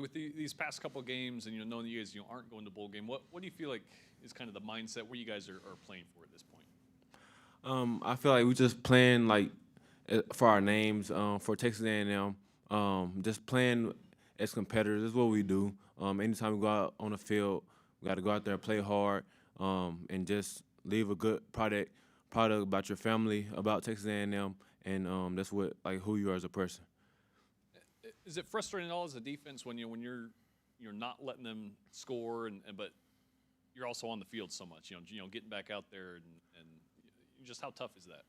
With these past couple games, and knowing that you guys aren't going to bowl game, what do you feel like is kind of the mindset where you guys are playing for at this point? I feel like we just playing like for our names, for Texas A&M. Just playing as competitors is what we do. Anytime we go out on the field, we got to go out there and play hard, and just leave a good product about your family, about Texas A&M, and that's what like who you are as a person. Is it frustrating at all as a defense when you're not letting them score, and but you're also on the field so much, getting back out there and just how tough is that?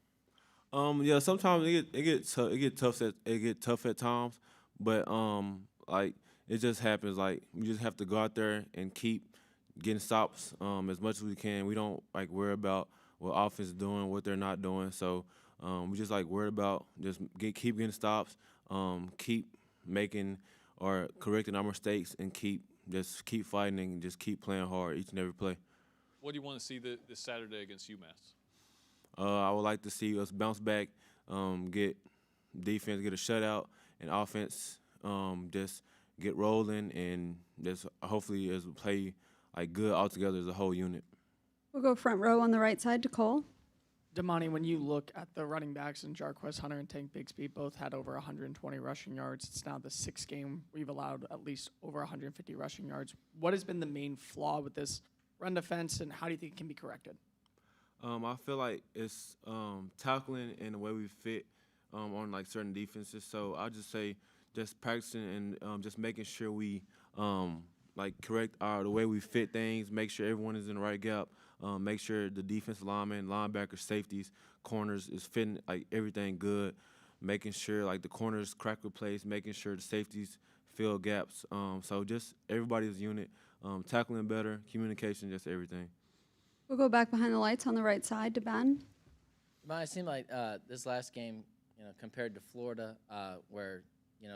Yeah, sometimes it get tough at times, but like it just happens. Like we just have to go out there and keep getting stops as much as we can. We don't like worry about what offense is doing, what they're not doing. So we just like worried about just keep getting stops, keep making or correcting our mistakes, and keep fighting and just keep playing hard each and every play. What do you want to see this Saturday against UMass? I would like to see us bounce back, get defense, get a shutout, and offense just get rolling, and just hopefully as we play like good all together as a whole unit. We'll go front row on the right side to Cole. Demani, when you look at the running backs and Jarquez Hunter and Tank Bigsby both had over 120 rushing yards. It's now the sixth game we've allowed at least over 150 rushing yards. What has been the main flaw with this run defense, and how do you think it can be corrected? I feel like it's tackling and the way we fit on like certain defenses. So I'll just say just practicing and just making sure we like correct the way we fit things, make sure everyone is in the right gap, make sure the defensive linemen, linebackers, safeties, corners is fitting like everything good, making sure like the corners crack replace, making sure the safeties fill gaps. So just everybody's unit, tackling better, communication, just everything. We'll go back behind the lights on the right side to Ben. But it seemed like this last game, compared to Florida, where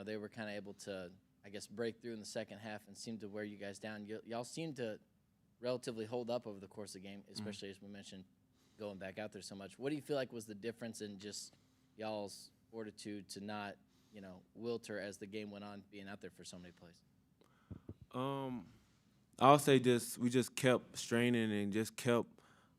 they were kind of able to, I guess, break through in the second half and seemed to wear you guys down. Y'all seemed to relatively hold up over the course of the game, especially as we mentioned going back out there so much. What do you feel like was the difference in just y'all's fortitude to not, wilter as the game went on, being out there for so many plays? I'll say we just kept straining and just kept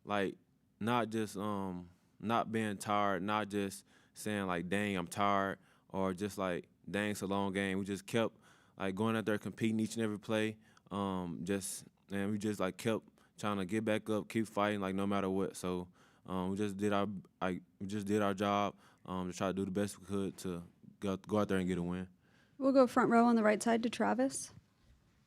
like not just not being tired, not just saying like dang I'm tired or just like dang it's a long game. We just kept like going out there competing each and every play. We just like kept trying to get back up, keep fighting like no matter what. So we just did our job to try to do the best we could to go out there and get a win. We'll go front row on the right side to Travis.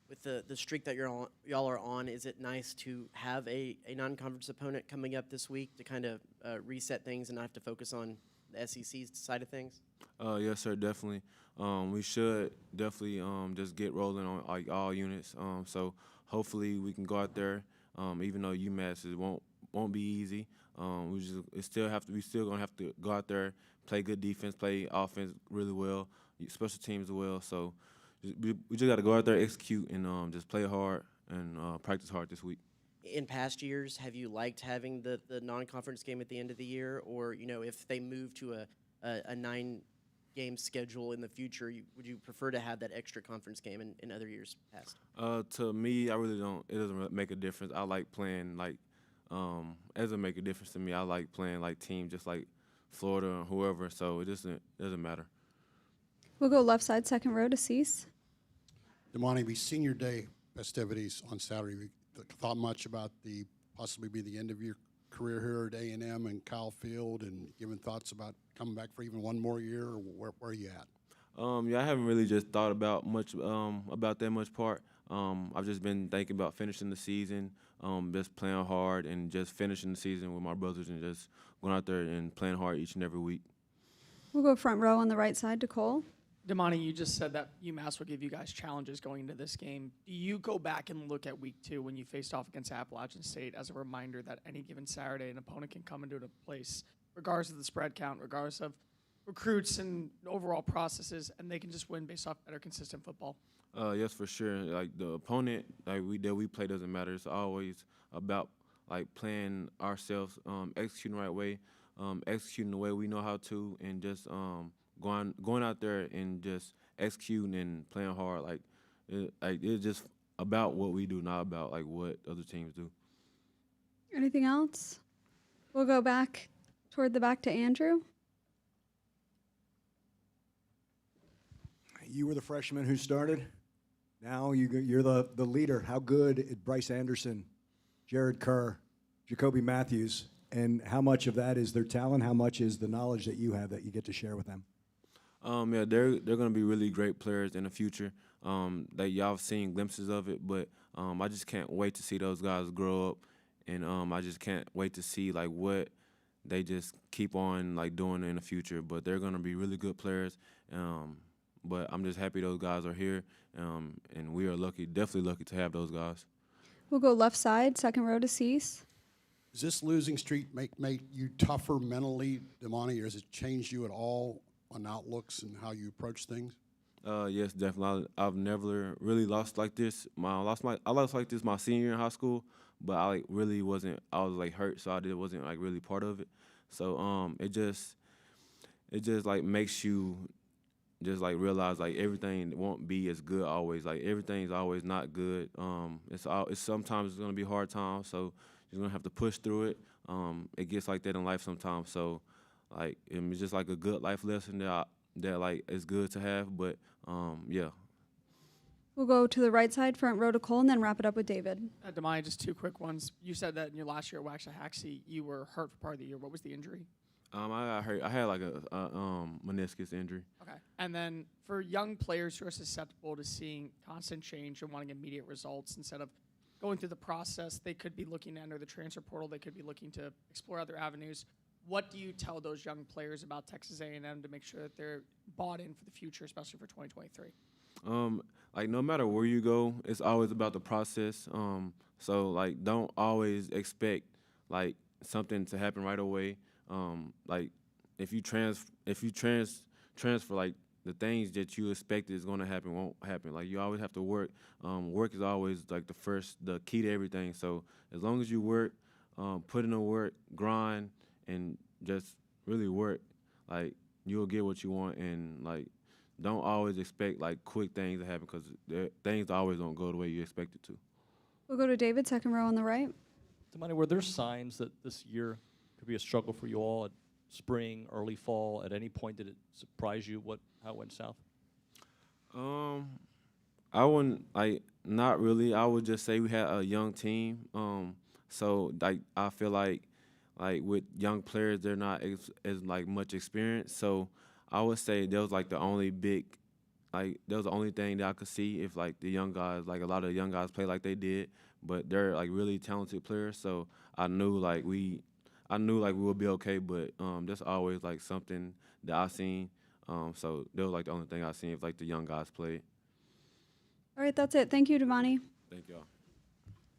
With the streak that y'all are on, is it nice to have a non-conference opponent coming up this week to kind of reset things and not have to focus on the SEC's side of things? Yes, sir, definitely. We should definitely just get rolling on like all units. So hopefully we can go out there, even though UMass won't be easy. We still gonna have to go out there, play good defense, play offense really well, special teams as well. So. We just got to go out there, execute, and just play hard and practice hard this week. In past years, have you liked having the non-conference game at the end of the year? Or, if they move to a 9-game schedule in the future, would you prefer to have that extra conference game in other years past? To me, I really don't. It doesn't make a difference. I like playing, like, it doesn't make a difference to me. I like playing, like, teams just like Florida or whoever, so it doesn't matter. We'll go left side, second row to Cease. Demani, the senior day festivities on Saturday, we thought much about possibly be the end of your career here at A&M and Kyle Field, and given thoughts about coming back for even one more year, or where are you at? Yeah, I haven't really just thought about that much part. I've just been thinking about finishing the season, just playing hard and just finishing the season with my brothers and just going out there and playing hard each and every week. We'll go front row on the right side to Cole. Demani, you just said that UMass will give you guys challenges going into this game. Do you go back and look at week 2 when you faced off against Appalachian State as a reminder that any given Saturday an opponent can come into a place, regardless of the spread count, regardless of recruits and overall processes, and they can just win based off better consistent football? Yes, for sure. Like the opponent that we play doesn't matter. It's always about like playing ourselves, executing the right way, executing the way we know how to, and just going out there and just executing and playing hard. Like It's just about what we do, not about like what other teams do. Anything else? We'll go back toward the back to Andrew. You were the freshman who started. Now you're the leader. How good is Bryce Anderson, Jared Kerr, Jacoby Matthews, and how much of that is their talent? How much is the knowledge that you have that you get to share with them? Yeah, they're gonna be really great players in the future. That y'all have seen glimpses of it, but I just can't wait to see those guys grow up, and I just can't wait to see like what they just keep on like doing in the future. But they're gonna be really good players. But I'm just happy those guys are here, and we are lucky, definitely lucky to have those guys. We'll go left side, second row to Cease. Does this losing streak make you tougher mentally, Demani, or has it changed you at all on outlooks and how you approach things? Yes, definitely. I've never really lost like this. I lost like this my senior year in high school, but I like really wasn't. I was like hurt, so wasn't like really part of it. So it just like makes you just like realize like everything won't be as good always. Like everything's always not good. It's sometimes it's gonna be hard times, so you're gonna have to push through it. It gets like that in life sometimes. So like it's just like a good life lesson that like is good to have. But yeah. We'll go to the right side, front row to Cole, and then wrap it up with David. Demani, just two quick ones. You said that in your last year at Waxahachie, you were hurt for part of the year. What was the injury? I got hurt. I had like a meniscus injury. Okay. And then for young players who are susceptible to seeing constant change and wanting immediate results instead of going through the process, they could be looking to enter the transfer portal. They could be looking to explore other avenues. What do you tell those young players about Texas A&M to make sure that they're bought in for the future, especially for 2023? Like no matter where you go, it's always about the process. So like don't always expect like something to happen right away. Like if you transfer like the things that you expect is going to happen won't happen. Like you always have to work. Work is always like the key to everything. So as long as you work, put in the work, grind, and just really work, like you'll get what you want. And like don't always expect like quick things to happen because things always don't go the way you expect it to. We'll go to David, second row on the right. Demani, were there signs that this year could be a struggle for you all at spring, early fall? At any point, did it surprise you how it went south? I wouldn't not really. I would just say we had a young team. So like I feel like with young players, they're not as like much experience. So I would say that was like the only big, like that was the only thing that I could see if like the young guys, like a lot of the young guys play like they did, but they're like really talented players. So I knew we would be okay, but that's always like something that I seen. So that was like the only thing I seen if like the young guys played. All right, that's it. Thank you, Demani. Thank y'all.